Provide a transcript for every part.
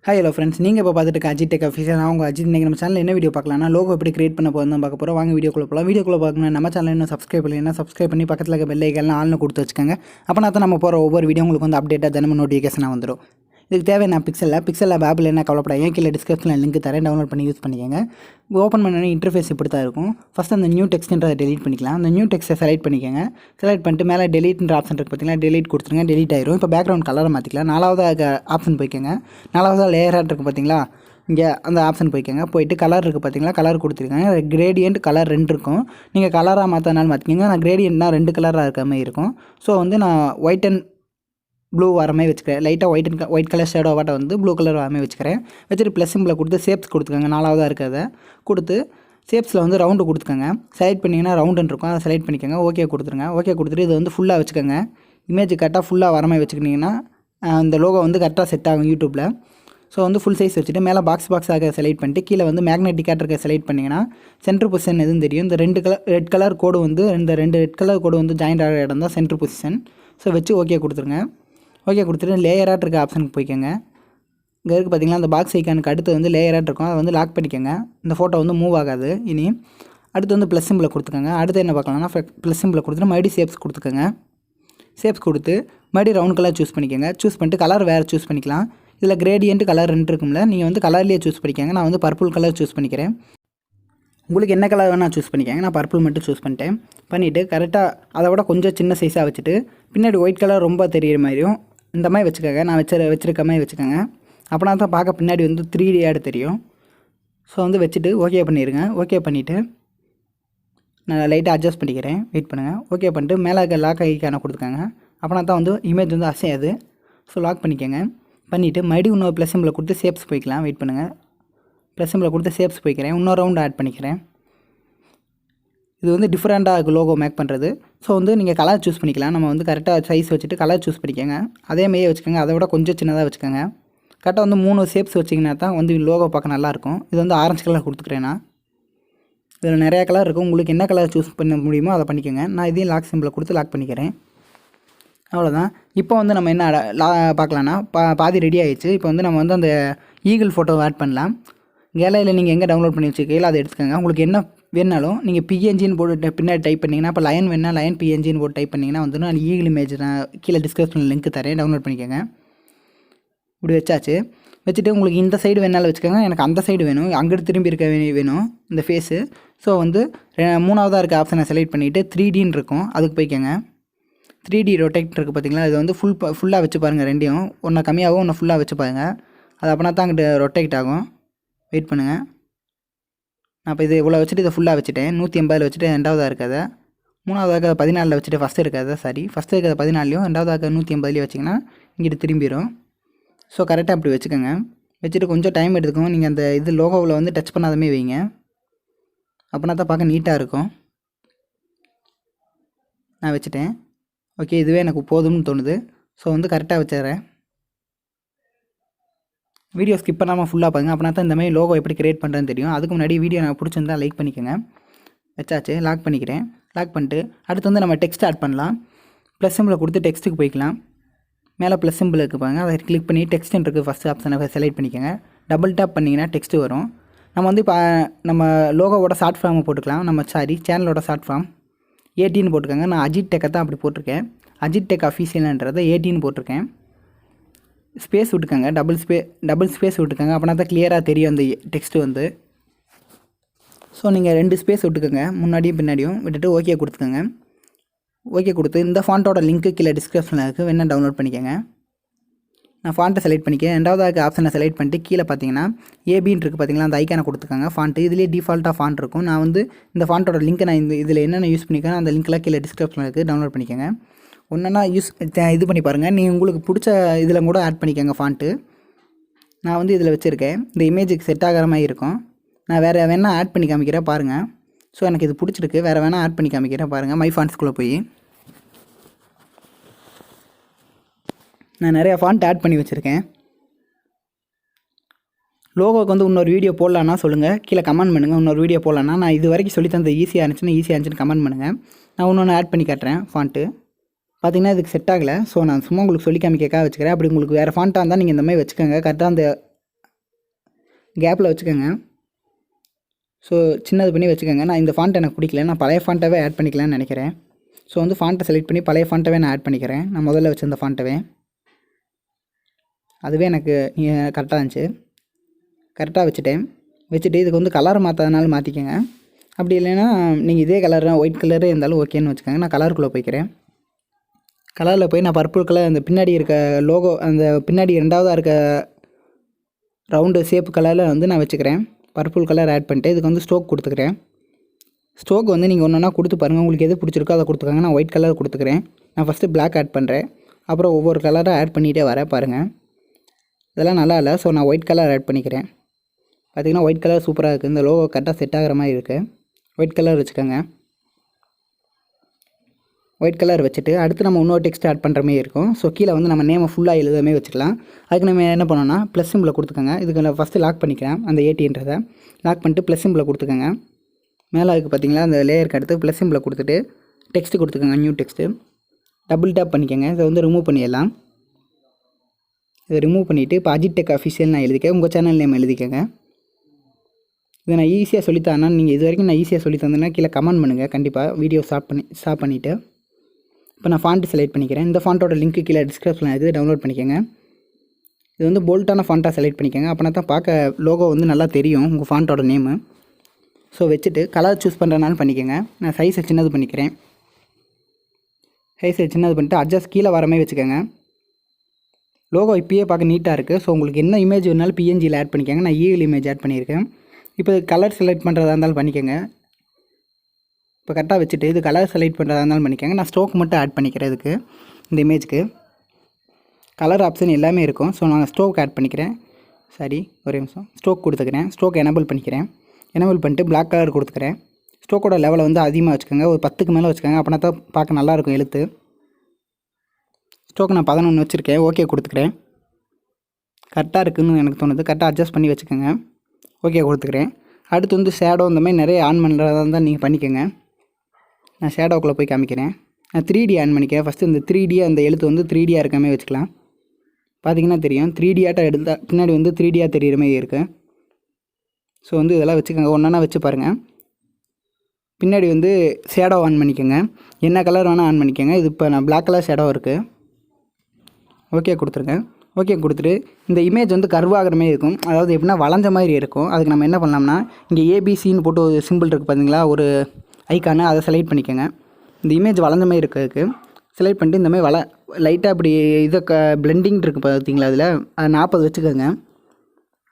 Hi hello friends, நீங்கள் இப்போ பார்த்துட்டு Ajith Tech Official. நான் உங்கள் அஜித். இன்றைக்கி நம்ம சேனலில் என்ன வீடியோ பார்க்கலாம்னா லோகோ எப்படி கிரியேட் பண்ண போகிறோம் தான் பார்க்க போகிறோம். வாங்க வீடியோக்குள்ளே போகலாம். வீடியோக்குள்ளே பார்க்கணும் நம்ம சேனல் இன்னும் சப்ஸ்கிரைப் பண்ணலைன்னா சப்ஸ்கிரைப் பண்ணி பக்கத்தில் இருக்க பெல் ஐக்கான்லாம் ஆல்னு கொடுத்து வச்சுக்கோங்க. அப்போனா தான் நம்ம போகிற ஒவ்வொரு வீடியோ உங்களுக்கு வந்து அப்டேட்டாக தினமும் நோட்டிஃபிகேஷனாக வந்துடும். இதுக்கு தேவையான PixalLap ஆப்பில் என்ன கவலைப்படாது, கீழே டிஸ்கிரிப்ஷனில் லிங்க் தரேன், டவுன்லோட் பண்ணி யூஸ் பண்ணிக்கோங்க. ஓப்பன் பண்ண இன்டர்ஃபேஸ் இப்படி தான் இருக்கும். ஃபஸ்ட் அந்த நியூ டெக்ஸ்ட்ன்றதை டெலிட் பண்ணிக்கலாம். அந்த நியூ டெக்ஸ்ட்டை செலக்ட் பண்ணிக்கோங்க. செலக்ட் பண்ணிட்டு மேலே டெலிட்ன்ற ஆப்ஷன் இருக்குது பார்த்தீங்கன்னா, டெலிட் கொடுத்துருங்க. டெலிட் ஆயிரும். இப்போ பேக்ரவுண்ட் கலரை மாற்றிக்கலாம். நாலாவது ஆப்ஷன் போய்க்கோங்க. நாலாவது லேயராக இருக்குது பார்த்தீங்களா, இங்கே அந்த ஆப்ஷன் போய்க்கோங்க. போயிட்டு கலர் இருக்குது பார்த்தீங்களா, கலர் கொடுத்துருக்காங்க. கிரேடியன்ட் கலர் 2 இருக்கும். நீங்கள் கலராக மாற்றினாலும் மாற்றிக்கோங்க. நான் கிரேடியன்ட்னா 2 கலராக இருக்க மாதிரி இருக்கும். ஸோ வந்து நான் ஒயிட் அண்ட் ப்ளூ வர மாதிரி வச்சுக்கிறேன். லைட்டாக ஒயிட் கலர் ஷேடோவாட்ட வந்து ப்ளூ கலர் வர மாதிரி வச்சுக்கிறேன். வச்சுட்டு ப்ளஸ் சிம்பிளை கொடுத்து ஷேப்ஸ் கொடுத்துக்கோங்க. நாலாவதாக இருக்கிறத கொடுத்து ஷேப்ஸில் வந்து ரவுண்டு கொடுத்துக்கோங்க. செலக்ட் பண்ணிங்கன்னா ரவுண்டுன்னு இருக்கும், அதை செலக்ட் பண்ணிக்கோங்க. ஓகே கொடுத்துருங்க. ஓகே கொடுத்துட்டு இது வந்து ஃபுல்லாக வச்சுக்கோங்க. இமேஜ் கரெக்டாக ஃபுல்லாக வர மாதிரி வச்சுக்கிட்டிங்கன்னா இந்த லோகோ வந்து கரெக்டாக செட் ஆகும் யூடியூப்பில். ஸோ வந்து ஃபுல் சைஸ் வச்சுட்டு மேலே பாக்ஸாக செலக்ட் பண்ணிட்டு கீழே வந்து மேக்னெட்டிக்காக இருக்க செலக்ட் பண்ணிங்கன்னா சென்ட்ரு பொசிஷன் எதுவும் தெரியும். இந்த ரெட் கலர் கோடு வந்து ரெட் கலர் கோடு வந்து ஜாயிண்ட் ஆகிற இடம் தான் சென்ட்ரு பொசிஷன். ஸோ வச்சு ஓகே கொடுத்துருங்க. ஓகே கொடுத்துட்டு லேயராக இருக்க ஆப்ஷனுக்கு போய்க்கோங்க. இங்கே இருக்குது பார்த்தீங்களா, அந்த பாக்ஸ் ஐக்கானுக்கு அடுத்து வந்து லேயராக இருக்கும், அதை வந்து லாக் பண்ணிக்கோங்க. இந்த ஃபோட்டோ வந்து மூவ் ஆகாது. இனி அடுத்து வந்து ப்ளஸ் சிம்பிளை கொடுத்துக்கோங்க. அடுத்து என்ன பார்க்கலாம்னா ப்ளஸ் சிம்பிளை கொடுத்துட்டு மறுபடியும் ஷேப்ஸ் கொடுத்துக்கோங்க. ஷேப்ஸ் கொடுத்து மறுபடியும் ரவுண்ட் கலர் சூஸ் பண்ணிக்கோங்க. சூஸ் பண்ணிட்டு கலர் வேறு சூஸ் பண்ணிக்கலாம். இதில் கிரேடியன்ட் கலர் 2 இருக்கும்ல, நீங்கள் வந்து கலர்லேயே சூஸ் பண்ணிக்கோங்க. நான் வந்து பர்பிள் கலர் சூஸ் பண்ணிக்கிறேன். உங்களுக்கு என்ன கலர் வேணால் சூஸ் பண்ணிக்கோங்க. நான் பர்பிள் மட்டும் சூஸ் பண்ணிட்டேன். பண்ணிவிட்டு கரெக்டாக அதை விட கொஞ்சம் சின்ன சைஸாக வச்சுட்டு பின்னாடி ஒயிட் கலர் ரொம்ப தெரிகிற மாதிரியும் இந்த மாதிரி வச்சுக்கோங்க. நான் வச்சுருக்க மாதிரி வச்சுக்கோங்க. அப்படின்னா தான் பார்க்க பின்னாடி வந்து 3D ஆடு தெரியும். ஸோ வந்து வச்சுட்டு ஓகே பண்ணிடுங்க. ஓகே பண்ணிவிட்டு நான் லைட்டாக அட்ஜஸ்ட் பண்ணிக்கிறேன். வெயிட் பண்ணுங்கள். ஓகே பண்ணிட்டு மேலே இருக்க லாக் ஐக்கான கொடுத்துக்கோங்க. அப்படின்னா தான் வந்து இமேஜ் வந்து அசையாது. ஸோ லாக் பண்ணிக்கோங்க. பண்ணிவிட்டு மறுபடியும் இன்னொரு ப்ளஸ் சிம்பிளை கொடுத்து ஷேப்ஸ் போய்க்கலாம். வெயிட் பண்ணுங்கள். ப்ளஸ் சிம்பிளை கொடுத்து ஷேப்ஸ் போய்க்கிறேன். இன்னொரு ரவுண்டு ஆட் பண்ணிக்கிறேன். இது வந்து டிஃப்ரெண்ட்டாக இருக்குது லோகோ மேக் பண்ணுறது. ஸோ வந்து நீங்கள் கலர் சூஸ் பண்ணிக்கலாம். நம்ம வந்து கரெக்டாக சைஸ் வச்சுட்டு கலர் சூஸ் பண்ணிக்கோங்க. அதேமாரியே வச்சுக்கோங்க. அதை விட கொஞ்சம் சின்னதாக வச்சுக்கோங்க. கரெக்டாக வந்து 3 ஷேப்ஸ் வச்சிங்கன்னா தான் வந்து லோகோ பார்க்க நல்லாயிருக்கும். இது வந்து ஆரஞ்சு கலர் கொடுத்துக்கிறேன்னா, இதில் நிறையா கலர் இருக்கும். உங்களுக்கு என்ன கலர் சூஸ் பண்ண முடியுமோ அதை பண்ணிக்கோங்க. நான் இதையும் லாக் சிம்பிளை கொடுத்து லாக் பண்ணிக்கிறேன். அவ்வளோதான். இப்போ வந்து நம்ம என்ன பார்க்கலான்னா பாதி ரெடி ஆகிடுச்சு. இப்போ வந்து நம்ம வந்து அந்த ஈகிள் ஃபோட்டோவை ஆட் பண்ணலாம். கேலரியில் நீங்கள் எங்கே டவுன்லோட் பண்ணி வச்சுருக்கீங்களோ அதை எடுத்துக்கோங்க. உங்களுக்கு என்ன வேணாலும் நீங்கள் பிஎன்ஜின்னு போட்டு பின்னாடி டைப் பண்ணிங்கன்னா, இப்போ லயன் வேணால் லயன் பிஎன்ஜின்னு போட்டு டைப் பண்ணிங்கன்னா வந்து நான் ஈகிள் இமேஜ் நான் கீழே டிஸ்கிரிப்ஷனில் லிங்க் தரேன், டவுன்லோட் பண்ணிக்கோங்க. இப்படி வச்சாச்சு. வச்சுட்டு உங்களுக்கு இந்த சைடு வேணாலும் வச்சுக்கோங்க. எனக்கு அந்த சைடு வேணும், அங்கிட்டு திரும்பி இருக்க வேணும் இந்த ஃபேஸு. ஸோ வந்து 3ஆவதாக இருக்க ஆப்ஷனை செலக்ட் பண்ணிவிட்டு 3Dன்னு இருக்கும், அதுக்கு போய்க்கோங்க. 3D ரொட்டேட் இருக்குது பார்த்தீங்களா, இது வந்து ஃபுல்லாக வச்சு பாருங்கள். ரெண்டையும் ஒன்று கம்மியாகவும் ஒன்று ஃபுல்லாக வச்சு பாருங்கள். அது அப்படின்னா தான் அங்கிட்டு ரொட்டேட் ஆகும். வெயிட் பண்ணுங்கள். நான் இப்போ இது இவ்வளோ வச்சுட்டு இதை ஃபுல்லாக வச்சுட்டேன். 180 வச்சுட்டு 2ஆவதாக இருக்காது, 3ஆவதாக 14 வச்சுட்டு ஃபஸ்ட்டு இருக்காது. ஃபஸ்ட்டு இருக்கிறது 14லையும் 2ஆவதாக 180 வச்சிங்கன்னா இங்கிட்டு திரும்பிடும். ஸோ கரெக்டாக அப்படி வச்சுக்கோங்க. வச்சுட்டு கொஞ்சம் டைம் எடுத்துக்கோங்க. நீங்கள் அந்த இது லோகோவில் வந்து டச் பண்ணாதமே வைங்க, அப்படின்னா தான் பார்க்க நீட்டாக இருக்கும். நான் வச்சுட்டேன். ஓகே, இதுவே எனக்கு போதும்னு தோணுது. ஸோ வந்து கரெக்டாக வச்சுறேன். வீடியோ ஸ்கிப் பண்ணாமல் ஃபுல்லாக பாருங்க, அப்படின்னா தான் இந்த மாதிரி லோகோ எப்படி கிரியேட் பண்ணுறதுன்னு தெரியும். அதுக்கு முன்னாடி வீடியோ நான் பிடிச்சிருந்தா லைக் பண்ணிக்கோங்க. வச்சாச்சு, லாக் பண்ணிக்கிறேன். லாக் பண்ணிட்டு அடுத்து வந்து நம்ம டெக்ஸ்ட் ஆட் பண்ணலாம். ப்ளஸ் சிம்பிளை கொடுத்து டெக்ஸ்ட்டுக்கு போய்க்கலாம். மேலே ப்ளஸ் சிம்பிள் இருக்குது பாருங்க, அதை கிளிக் பண்ணி டெக்ஸ்ட்ன்னு இருக்குது ஃபஸ்ட் ஆப்ஷனை செலக்ட் பண்ணிக்கோங்க. டபுள் டேப் பண்ணிங்கன்னா டெக்ஸ்ட்டு வரும். நம்ம வந்து இப்போ நம்ம லோகோவோட ஷார்ட் ஃபார்மை போட்டுக்கலாம். சேனலோட ஷார்ட் ஃபார்ம் 18 போட்டுக்கோங்க. நான் அஜித் டெக்கை தான் அப்படி போட்டிருக்கேன். அஜித் டெக் அஃபீஷியல்ன்றதை 18 போட்டிருக்கேன். ஸ்பேஸ் விட்டுக்கோங்க, டபுள் ஸ்பேஸ் விட்டுக்கோங்க. அப்படின்னா தான் கிளியராக தெரியும் அந்த டெக்ஸ்ட்டு வந்து. ஸோ நீங்கள் 2 ஸ்பேஸ் விட்டுக்கோங்க, முன்னாடியும் பின்னாடியும் விட்டுட்டு ஓகே கொடுத்துக்கோங்க. ஓகே கொடுத்து இந்த ஃபாண்ட்டோட லிங்க்கு கீழே டிஸ்கிரிப்ஷனில் இருக்குது, வேணால் டவுன்லோட் பண்ணிக்கோங்க. நான் ஃபாண்ட்டை செலக்ட் பண்ணிக்கிறேன். 2ஆவது ஆப்ஷனை செலக்ட் பண்ணிட்டு கீழே பார்த்தீங்கன்னா ஏபின்னு இருக்குது பார்த்தீங்களா, அந்த ஐக்கானை கொடுத்துக்கோங்க. ஃபாண்ட்டு இதுலேயே டிஃபால்ட்டாக ஃபாண்ட் இருக்கும். நான் வந்து இந்த ஃபாண்ட்டோட லிங்க்கை நான் இதில் என்னென்ன யூஸ் பண்ணிக்கிறேன் அந்த லிங்க்லாம் கீழே டிஸ்கிரிப்ஷனில் இருக்குது, டவுன்லோட் பண்ணிக்கோங்க. ஒன்றா இது பண்ணி பாருங்கள். நீங்கள் உங்களுக்கு பிடிச்ச இதில் கூட ஆட் பண்ணிக்கோங்க ஃபாண்ட்டு. நான் வந்து இதில் வச்சுருக்கேன். இந்த இமேஜுக்கு செட் ஆகிற மாதிரி இருக்கும். நான் வேறு வேணால் ஆட் பண்ணி காமிக்கிறேன் பாருங்கள். ஸோ எனக்கு இது பிடிச்சிருக்கு, வேறு வேணால் ஆட் பண்ணி காமிக்கிறேன் பாருங்கள். மை ஃபாண்ட்ஸ்குள்ளே போய் நான் நிறையா ஃபாண்ட் ஆட் பண்ணி வச்சுருக்கேன். லோகோக்கு வந்து இன்னொரு வீடியோ போடலான்னா சொல்லுங்கள், கீழே கமெண்ட் பண்ணுங்கள். இன்னொரு வீடியோ போடலான்னா நான் இது வரைக்கும் சொல்லி தந்த ஈஸியாக இருந்துச்சுன்னு கமெண்ட் பண்ணுங்கள். நான் இன்னொன்று ஆட் பண்ணி காட்டுறேன். ஃபாண்ட்டு பார்த்தீங்கன்னா இதுக்கு செட் ஆகலை. ஸோ நான் சும்மா உங்களுக்கு சொல்லி காமிக்கக்காக வச்சுக்கிறேன். அப்படி உங்களுக்கு வேறு ஃபாண்ட்டாக இருந்தால் நீங்கள் இந்த மாதிரி வச்சுக்கோங்க. கரெக்டாக அந்த கேப்பில் வச்சுக்கோங்க. ஸோ சின்னது பண்ணி வச்சுக்கோங்க. நான் இந்த ஃபாண்ட் எனக்கு பிடிக்கல, நான் பழைய ஃபாண்ட்டாகவே ஆட் பண்ணிக்கலாம்னு நினைக்கிறேன். ஸோ வந்து ஃபாண்ட்டை செலக்ட் பண்ணி பழைய ஃபாண்ட்டாகவே நான் ஆட் பண்ணிக்கிறேன். நான் முதல்ல வச்சுருந்த ஃபாண்ட்டவே அதுவே எனக்கு கரெக்டாக இருந்துச்சு. கரெக்டாக வச்சுட்டு இதுக்கு வந்து கலர் மாற்றாதனால மாற்றிக்கோங்க. அப்படி இல்லைன்னா நீங்கள் இதே கலர் ஒயிட் கலரே இருந்தாலும் ஓகேன்னு வச்சுக்கோங்க. நான் கலருக்குள்ளே போய்க்கிறேன். கலரில் போய் நான் பர்பிள் கலர் அந்த பின்னாடி இருக்க லோகோ, அந்த பின்னாடி 2வதாக இருக்க ரவுண்டு ஷேப் கலரில் வந்து நான் வச்சுக்கிறேன். பர்பிள் கலர் ஆட் பண்ணிட்டு இதுக்கு வந்து ஸ்ட்ரோக் கொடுத்துக்கிறேன். ஸ்ட்ரோக் வந்து நீங்கள் ஒன்று ஒன்றா கொடுத்து பாருங்கள், உங்களுக்கு எது பிடிச்சிருக்கோ அதை கொடுத்துக்கோங்க. நான் ஒயிட் கலர் கொடுத்துக்கிறேன். நான் ஃபஸ்ட்டு பிளாக் ஆட் பண்ணுறேன், அப்புறம் ஒவ்வொரு கலராக ஆட் பண்ணிகிட்டே வரேன் பாருங்கள். இதெல்லாம் நல்லா இல்லை. ஸோ நான் ஒயிட் கலர் ஆட் பண்ணிக்கிறேன். பார்த்திங்கன்னா ஒயிட் கலர் சூப்பராக இருக்குது. இந்த லோகோ கரெக்டாக செட் ஆகிற மாதிரி இருக்குது. ஒயிட் கலர் வச்சுக்கோங்க. ஒயிட் கலர் வச்சுட்டு அடுத்து நம்ம இன்னொரு டெக்ஸ்ட் ஆட் பண்ணுற மாதிரி இருக்கும். ஸோ கீழே வந்து நம்ம நேமை ஃபுல்லாக எழுதாமே வச்சுக்கலாம். அதுக்கு நம்ம என்ன பண்ணோன்னா ப்ளஸ் சிம்பிளை கொடுத்துக்கோங்க. இதுக்கு நான் ஃபஸ்ட்டு லாக் பண்ணிக்கிறேன். அந்த 80ன்றதை லாக் பண்ணிட்டு ப்ளஸ் சிம்பிளை கொடுத்துக்கோங்க. மேலே அதுக்கு பார்த்திங்களா அந்த லேயருக்கு அடுத்து ப்ளஸ் சிம்பிளை கொடுத்துட்டு டெக்ஸ்ட்டு கொடுத்துக்கோங்க. நியூ டெக்ஸ்ட்டு டபுள் டேப் பண்ணிக்கோங்க. இதை வந்து ரிமூவ் பண்ணிடலாம். இதை ரிமூவ் பண்ணிவிட்டு இப்போ அஜித் டெக் அஃபிஷியல் நான் எழுதிக்கேன். உங்கள் சேனல் நேம் எழுதிக்கோங்க. இதை நான் ஈஸியாக சொல்லித்தரேன்னா நீங்கள் இது வரைக்கும் நான் ஈஸியாக சொல்லி தந்தேன்னா கீழே கமெண்ட் பண்ணுங்கள். கண்டிப்பாக வீடியோ ஸ்டாப் பண்ணிவிட்டு இப்போ நான் ஃபாண்ட்டு செலக்ட் பண்ணிக்கிறேன். இந்த ஃபாண்ட்டோட லிங்க்கு கீழே டிஸ்கிரிப்ஷனில் இருக்குது, டவுன்லோட் பண்ணிக்கோங்க. இது வந்து போல்ட்டான ஃபாண்ட்டாக செலக்ட் பண்ணிக்கோங்க. அப்போனா தான் பார்க்க லோகோ வந்து நல்லா தெரியும் உங்கள் ஃபாண்ட்டோட நேமு. ஸோ வச்சுட்டு கலர் சூஸ் பண்ணுறனாலும் பண்ணிக்கோங்க. நான் சைஸை சின்னது பண்ணிக்கிறேன். சைஸை சின்னது பண்ணிட்டு அட்ஜஸ்ட் கீழே வர மாதிரி வச்சுக்கோங்க. லோகோ இப்போயே பார்க்க நீட்டாக இருக்குது. ஸோ உங்களுக்கு என்ன இமேஜ் வேணாலும் பிஎன்ஜியில் ஆட் பண்ணிக்கோங்க. நான் ஈகிள் இமேஜ் ஆட் பண்ணியிருக்கேன். இப்போ கலர் செலக்ட் பண்ணுறதா இருந்தாலும் பண்ணிக்கோங்க. இப்போ கரெக்டாக வச்சுட்டு இது கலர் செலக்ட் பண்ணுறதா இருந்தாலும் பண்ணிக்கோங்க. நான் ஸ்ட்ரோக் மட்டும் ஆட் பண்ணிக்கிறேன். இதுக்கு இந்த இமேஜுக்கு கலர் ஆப்ஷன் எல்லாமே இருக்கும். ஸோ நான் ஸ்ட்ரோக் ஆட் பண்ணிக்கிறேன். சரி ஒரே நிமிஷம். ஸ்ட்ரோக் கொடுத்துக்கிறேன். ஸ்ட்ரோக் எனபிள் பண்ணிக்கிறேன். எனபிள் பண்ணிட்டு பிளாக் கலர் கொடுத்துக்கிறேன். ஸ்ட்ரோக்கோட லெவலை வந்து அதிகமாக வச்சுக்கோங்க. ஒரு 10க்கு மேலே வச்சுக்கோங்க. அப்படின்னா தான் பார்க்க நல்லாயிருக்கும் எழுத்து. ஸ்ட்ரோக் நான் 11 வச்சுருக்கேன். ஓகே கொடுத்துக்கிறேன். கரெக்டாக இருக்குதுன்னு எனக்கு தோணுது. கரெக்டாக அட்ஜஸ்ட் பண்ணி வச்சுக்கோங்க. ஓகே கொடுத்துக்கிறேன். அடுத்து வந்து ஷேடோ இந்த மாதிரி நிறைய ஆன் பண்ணுறதா இருந்தால் நீங்கள் பண்ணிக்கோங்க. நான் ஷேடோக்குள்ளே போய் காமிக்கிறேன். நான் 3D ஆன் பண்ணிக்கிறேன். ஃபஸ்ட்டு இந்த 3D அந்த எழுத்து வந்து 3Dயாக இருக்காமே வச்சுக்கலாம். பார்த்திங்கன்னா தெரியும் 3Dயாட்ட எடுத்தால் பின்னாடி வந்து 3Dயாக தெரிகிற மாதிரி இருக்குது. ஸோ வந்து இதெல்லாம் வச்சுக்கோங்க. ஒன்றா வச்சு பாருங்கள். பின்னாடி வந்து ஷேடோ ஆன் பண்ணிக்கோங்க. என்ன கலர் வேணால் ஆன் பண்ணிக்கோங்க. இது இப்போ நான் பிளாக் கலர் ஷேடோ இருக்குது. ஓகே கொடுத்துருங்க. ஓகே கொடுத்துட்டு இந்த இமேஜ் வந்து கர்வாகிற மாதிரி இருக்கும். அதாவது எப்படின்னா வளைஞ்ச மாதிரி இருக்கும். அதுக்கு நம்ம என்ன பண்ணலாம்னா இங்கே ஏபிசின்னு போட்டு ஒரு சிம்பிள் இருக்குது பார்த்தீங்களா, ஒரு ஐக்கானு, அதை செலக்ட் பண்ணிக்கோங்க. இந்த இமேஜ் வளைஞ்ச மாதிரி இருக்கிறதுக்கு செலக்ட் பண்ணிட்டு இந்த மாதிரி லைட்டாக இப்படி இதை பிளெண்டிங் இருக்குது பார்த்தீங்களா, அதில் அது 40 வச்சுக்கோங்க.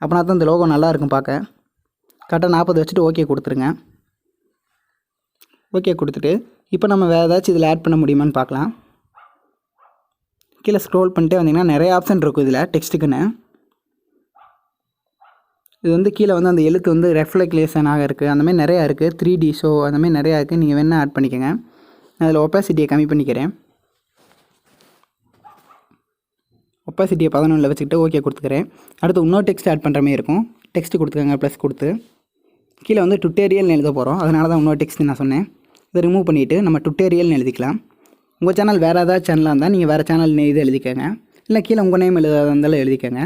அப்படின்னா தான் இந்த லோகோ நல்லாயிருக்கும் பார்க்க. கரெக்டாக 40 வச்சுட்டு ஓகே கொடுத்துருங்க. ஓகே கொடுத்துட்டு இப்போ நம்ம வேறு ஏதாச்சும் இதில் ஆட் பண்ண முடியுமான்னு பார்க்கலாம். கீழே ஸ்க்ரோல் பண்ணிட்டே வந்தீங்கன்னா நிறைய ஆப்ஷன் இருக்கும் இதில் டெக்ஸ்ட்டுக்குன்னு. இது வந்து கீழே வந்து அந்த எழுத்து வந்து ரெஃப்ளெக்லேஷனாக இருக்குது. அந்தமாதிரி நிறையா இருக்குது. 3D ஷோ அந்தமாதிரி நிறையா இருக்குது. நீங்கள் வேணால் ஆட் பண்ணிக்கோங்க. நான் அதில் ஒப்பாசிட்டியை கம்மி பண்ணிக்கிறேன். ஒப்பாசிட்டியை 11 வச்சுக்கிட்டு ஓகே கொடுத்துக்கிறேன். அடுத்து இன்னொரு டெக்ஸ்ட் ஆட் பண்ணுற மாதிரி இருக்கும். டெக்ஸ்ட் கொடுத்துக்கோங்க ப்ளஸ் கொடுத்து. கீழே வந்து டுட்டோரியல்னு எழுத போகிறோம். அதனால தான் இன்னொரு டெக்ஸ்ட் நான் சொன்னேன். இதை ரிமூவ் பண்ணிவிட்டு நம்ம டுட்டோரியல்னு எழுதிக்கலாம். உங்கள் சேனல் வேறு ஏதாவது சேனலாக இருந்தால் நீங்கள் வேறு சேனல் இது எழுதிக்கோங்க. இல்லை கீழே உங்கள் நேம் எழுதாத இருந்தாலும் எழுதிக்கோங்க.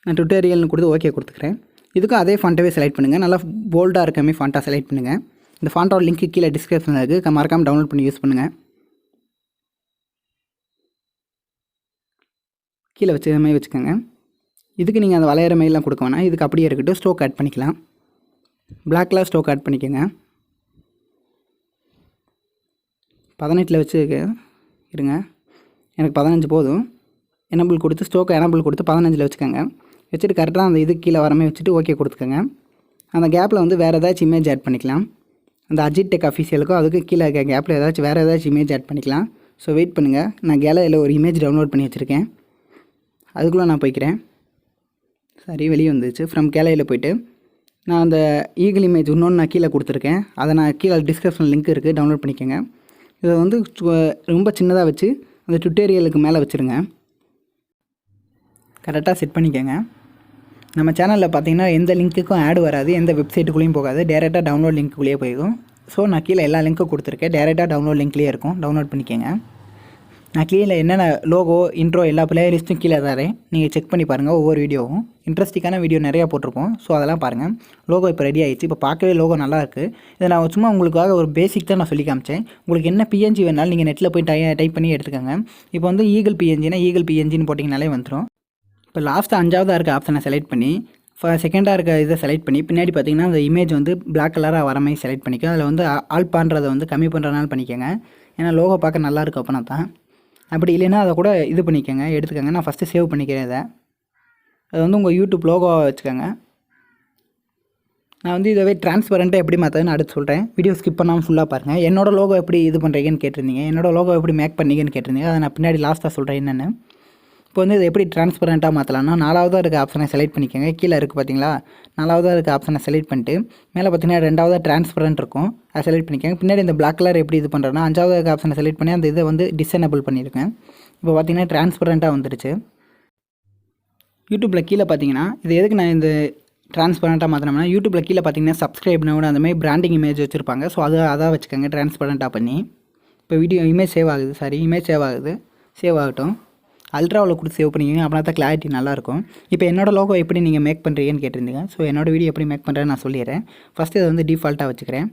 நான் டுட்டோரியல்னு கொடுத்து ஓகே கொடுத்துக்கிறேன். இதுக்கும் அதே ஃபாண்ட்டவே செலக்ட் பண்ணுங்கள். நல்லா போல்டாக இருக்கமே ஃபாண்ட்டாக செலக்ட் பண்ணுங்கள். இந்த ஃபாண்ட்டோட லிங்க்கு கீழே டிஸ்கிரிப்ஷனில் இருக்குது. மறக்காமல் டவுன்லோட் பண்ணி யூஸ் பண்ணுங்கள். கீழே வச்ச மாதிரி வச்சுக்கோங்க. இதுக்கு நீங்கள் அந்த வளையிற மாதிரிலாம் கொடுக்க வேணாம். இதுக்கு அப்படியே இருக்கட்டும். ஸ்ட்ரோக் ஆட் பண்ணிக்கலாம். பிளாக் கலர் ஸ்ட்ரோக் ஆட் பண்ணிக்கோங்க. 18 வச்சு இருங்க. எனக்கு 15 போதும். எனபிள் கொடுத்து ஸ்ட்ரோக்கை எனபிள் கொடுத்து 15 வச்சுக்கோங்க. வச்சுட்டு கரெக்டாக அந்த இது கீழே வரமே வச்சுட்டு ஓகே கொடுத்துக்கோங்க. அந்த கேப்பில் வந்து வேறு ஏதாச்சும் இமேஜ் ஆட் பண்ணிக்கலாம். அந்த அஜித் டெக் அஃபிஷியலுக்கும் அதுக்கு கீழே இருக்க கேப்பில் ஏதாச்சும் வேறு ஏதாச்சும் இமேஜ் ஆட் பண்ணிக்கலாம். ஸோ வெயிட் பண்ணுங்கள். நான் கேலரியில் ஒரு இமேஜ் டவுன்லோட் பண்ணி வச்சுருக்கேன். அதுக்குள்ளே நான் போய்க்கிறேன். சரி வெளியே வந்துச்சு. ஃப்ரம் கேலரியில் போய்ட்டு நான் அந்த ஈகிள் இமேஜ் இன்னொன்று நான் கீழே கொடுத்துருக்கேன். அதை நான் கீழே டிஸ்கிரிப்ஷன் லிங்க் இருக்குது, டவுன்லோட் பண்ணிக்கோங்க. இதை வந்து ரொம்ப சின்னதாக வச்சு அந்த டுட்டோரியலுக்கு மேலே வச்சுருங்க. கரெக்டாக செட் பண்ணிக்கோங்க. நம்ம சேனலில் பார்த்தீங்கன்னா எந்த லிங்க்குக்கும் ஆட் வராது, எந்த வெப்சைட்டுக்குள்ளேயும் போகாது. டேரெக்டாக டவுன்லோட் லிங்க்குள்ளேயே போயிடும். ஸோ நான் கீழே எல்லா லிங்க்கும் கொடுத்துருக்கேன். டேரெக்டாக டவுன்லோட் லிங்க்லேயே இருக்கும். டவுன்லோட் பண்ணிக்கோங்க. நான் கீழே என்னென்ன லோகோ இன்ட்ரோ எல்லா பிளேலிஸ்ட்டும் கீழே தரேன், நீங்கள் செக் பண்ணி பாருங்கள். ஒவ்வொரு வீடியோவும் இன்ட்ரெஸ்டிங்கான வீடியோ நிறையா போட்டிருப்போம். ஸோ அதெல்லாம் பாருங்கள். லோகோ இப்போ ரெடி ஆகிடுச்சு. இப்போ பார்க்கவே லோகோ நல்லாயிருக்கு. இதை நான் சும்மா உங்களுக்காக ஒரு பேசிக் தான் நான் சொல்லி காமிச்சேன். உங்களுக்கு என்ன பிஎன்ஜி வேணாலும் நீங்கள் நெட்டில் போய் டைப் பண்ணி எடுத்துக்கோங்க. இப்போ வந்து ஈகிள் பிஎன்ஜினா ஈகிள் பிஎன்ஜின்னு போட்டிங்கனாலே வந்துடும். இப்போ லாஸ்ட்டு 5ஆவதாக இருக்க ஆப்ஷனை செலக்ட் பண்ணி செகண்டாக இருக்க இதை செலக்ட் பண்ணி பின்னாடி பார்த்தீங்கன்னா அந்த இமேஜ் வந்து பிளாக் கலராக வர மாதிரி செலக்ட் பண்ணிக்கோ. அதில் வந்து ஆல்பான்றதை வந்து கம்மி பண்ணுறதுனால பண்ணிக்கோங்க. ஏன்னா லோகோ பார்க்க நல்லாயிருக்கும் அப்போனா தான். அப்படி இல்லைன்னா அதை கூட இது பண்ணிக்கோங்க, எடுத்துக்கோங்க. நான் ஃபஸ்ட்டு சேவ் பண்ணிக்கிறேன் இதை. அது வந்து உங்கள் யூடியூப் லோகோவாக வச்சுக்கோங்க. நான் வந்து இதவே டிரான்ஸ்பரண்ட்டாக எப்படி மாற்றதுன்னு அடுத்து சொல்கிறேன். வீடியோ ஸ்கிப் பண்ணாமல் ஃபுல்லாக பாருங்கள். என்னோடய லோகோ எப்படி இது பண்ணுறீங்கன்னு கேட்டிருந்தீங்க, என்னோடய லோகோ எப்படி மேக் பண்ணீங்கன்னு கேட்டிருந்தீங்க. அதை நான் பின்னாடி லாஸ்ட்டாக சொல்கிறேன் என்னென்னு. இப்போ வந்து இதை எப்படி டிரான்ஸ்பரண்ட்டாக மாற்றலாம்னா 4ஆவதாக இருக்க ஆப்ஷனை செலக்ட் பண்ணிக்கோங்க. கீழே இருக்குது பார்த்தீங்களா, 4ஆவதாக இருக்க ஆப்ஷனை செலக்ட் பண்ணிட்டு மேலே பார்த்தீங்கன்னா 2ஆவதாக டிரான்ஸ்பரண்ட் இருக்கும், அதை செலக்ட் பண்ணிக்கோங்க. பின்னாடி இந்த பிளாக் கலர் எப்படி இது பண்ணுறேன்னா 5ஆவதாக இருக்க ஆப்ஷனை செலக்ட் பண்ணி அந்த இதை வந்து டிசேனபிள் பண்ணியிருக்கேன். இப்போ பார்த்தீங்கன்னா டிரான்ஸ்பரண்ட்டாக வந்துடுச்சு. யூடியூப்பில் கீழே பார்த்தீங்கன்னா இது எதுக்கு நான் இந்த டிரான்ஸ்பரண்ட்டாக மாற்றினோம்னா, யூடியூப்பில் கீழே பார்த்தீங்கன்னா சப்ஸ்கிரைப்னு கூட அந்த மாதிரி பிராண்டிங் இமேஜ் வச்சுருப்பாங்க. ஸோ அதாக வச்சுக்கோங்க டிரான்ஸ்பரண்ட்டாக பண்ணி. இப்போ வீடியோ இமேஜ் சேவ் ஆகுது, இமேஜ் சேவ் ஆகுது, சேவ் ஆகட்டும். அல்ட்ராவில் கொடுத்து சேவ் பண்ணிக்கோங்க, அப்படின்னா தான் கிளாரிட்டி நல்லாயிருக்கும். இப்போ என்னோடய லோகோ எப்படி நீங்கள் மேக் பண்ணுறீங்கன்னு கேட்டிருந்தீங்க. ஸோ என்னோடய வீடியோ எப்படி மேக் பண்ணுறேன்னு நான் சொல்லிடுறேன். ஃபஸ்ட்டு இதை வந்து டிஃபால்ட்டாக வச்சுக்கிறேன்.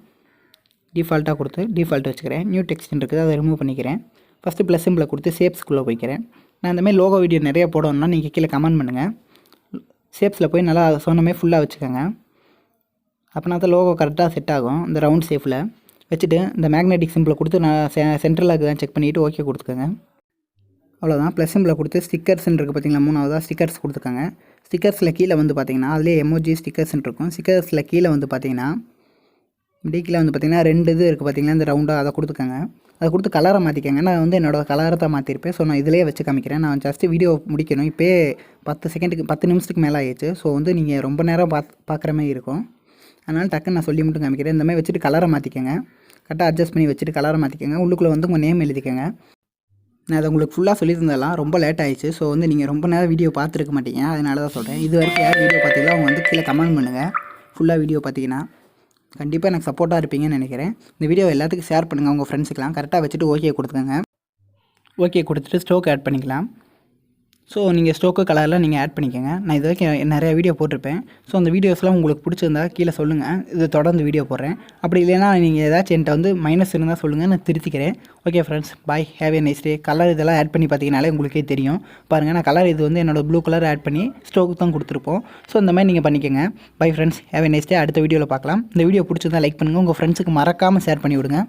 டிஃபால்ட்டாக கொடுத்து டிஃபால்ட் வச்சுக்கிறேன். நியூ டெக்ஸ்ட் இருக்குது, அதை ரிமூவ் பண்ணிக்கிறேன். ஃபஸ்ட்டு ப்ளஸ் சிம்பிளை கொடுத்து ஷேப்ஸ்குள்ளே போய்க்கிறேன். நான் இந்தமாதிரி லோகோ வீடியோ நிறையா போடணும்னா நீங்கள் கீழே கமெண்ட் பண்ணுங்கள். ஷேப்ஸில் போய் நல்லா சொன்னமே ஃபுல்லாக வச்சுக்கோங்க. அப்படின்னா தான் லோகோ கரெக்டாக செட் ஆகும். இந்த ரவுண்ட் ஷேப்பில் வச்சுட்டு இந்த மேக்னெட்டிக் சிம்பிளை கொடுத்து நான் சென்ட்ரலாக இருக்குதான் செக் பண்ணிவிட்டு ஓகே கொடுத்துக்கோங்க. அவ்வளோதான். ப்ளஸ் சிம்பிளை கொடுத்து ஸ்டிக்கர்ஸ்ன்னு இருக்குது பார்த்தீங்களா, 3ஆவதாக ஸ்டிக்கர்ஸ் கொடுத்துக்கோங்க. ஸ்டிக்கர்ஸில் கீழே வந்து பார்த்தீங்கன்னா அதிலே எமோஜி ஸ்டிக்கர்ஸ்ன்னு இருக்கும். ஸ்டிக்கர்ஸில் கீழே வந்து பார்த்தீங்கன்னா இப்படி கீழே வந்து பார்த்தீங்கன்னா 2 இது இருக்குது பார்த்தீங்களா, இந்த ரவுண்டாக அதை கொடுத்துக்கோங்க. அதை கொடுத்து கலரை மாற்றிக்கோங்க. நான் வந்து என்னோடய கலரை தான் மாற்றிருப்பேன். ஸோ நான் இதிலே வச்சு காமிக்கிறேன். நான் ஜஸ்ட்டு வீடியோ முடிக்கணும். இப்போயே 10 நிமிஷத்துக்கு மேலே ஆகிடுச்சு. ஸோ வந்து நீங்கள் ரொம்ப நேரம் பார்க்குற மாதிரி இருக்கும். அதனால் டக்குன்னு நான் சொல்லி மட்டும் காமிக்கிறேன். இந்த மாதிரி வச்சுட்டு கலரை மாற்றிக்கோங்க. கரெக்டாக அட்ஜஸ்ட் பண்ணி வச்சுட்டு கலரை மாற்றிக்கோங்க. உள்ளுக்குள்ளே வந்து உங்கள் நேம் எழுதிக்கோங்க. நான் அதை உங்களுக்கு ஃபுல்லாக சொல்லியிருந்தாலாம் ரொம்ப லேட் ஆகிடுச்சு. ஸோ வந்து நீங்கள் ரொம்ப நேரம் வீடியோ பார்த்துருக்க மாட்டீங்க, அதனால தான் சொல்கிறேன். இது வரைக்கும் யார் வீடியோ பார்த்தீங்களோ அவங்க வந்து கீழே கமெண்ட் பண்ணுங்கள். ஃபுல்லாக வீடியோ பார்த்தீங்கன்னா கண்டிப்பாக எனக்கு சப்போர்ட்டாக இருப்பீங்கன்னு நினைக்கிறேன். இந்த வீடியோ எல்லாத்துக்கும் ஷேர் பண்ணுங்கள் உங்கள் ஃப்ரெண்ட்ஸுக்கெலாம். கரெக்டாக வச்சுட்டு ஓகே கொடுத்துக்கோங்க. ஓகே கொடுத்துட்டு ஸ்டோக் ஆட் பண்ணிக்கலாம். ஸோ நீங்கள் ஸ்டோக்கு கலரில் நீங்கள் ஆட் பண்ணிக்கோங்க. நான் இது வரைக்கும் நிறையா வீடியோ போட்டிருப்பேன். ஸோ அந்த வீடியோஸ்லாம் உங்களுக்கு பிடிச்சிருந்தா கீழே சொல்லுங்கள், இது தொடர்ந்து வீடியோ போடுறேன். அப்படி இல்லைன்னா நீங்கள் ஏதாச்சும் என்கிட்ட வந்து மைனஸ் இருந்தால் சொல்லுங்கள், நான் திருத்திக்கிறேன். Okay friends, bye, have a nice day. Colour இதெல்லாம் ஆட் பண்ணி பார்த்தீங்கனாலே உங்களுக்கே தெரியும். பாருங்கள், நான் கலர் இது வந்து என்னோடய ப்ளூ கலர் ஆட் பண்ணி ஸ்டோக்கு தான் கொடுத்துருப்போம். ஸோ இந்த மாதிரி நீங்கள் பண்ணிக்கோங்க. Bye friends, have a nice டே. அடுத்த வீடியோவில் பார்க்கலாம். இந்த வீடியோ பிடிச்சிருந்தா லைக் பண்ணுங்கள், உங்கள் ஃப்ரெண்ட்ஸுக்கு மறக்காமல் ஷேர் பண்ணி விடுங்க.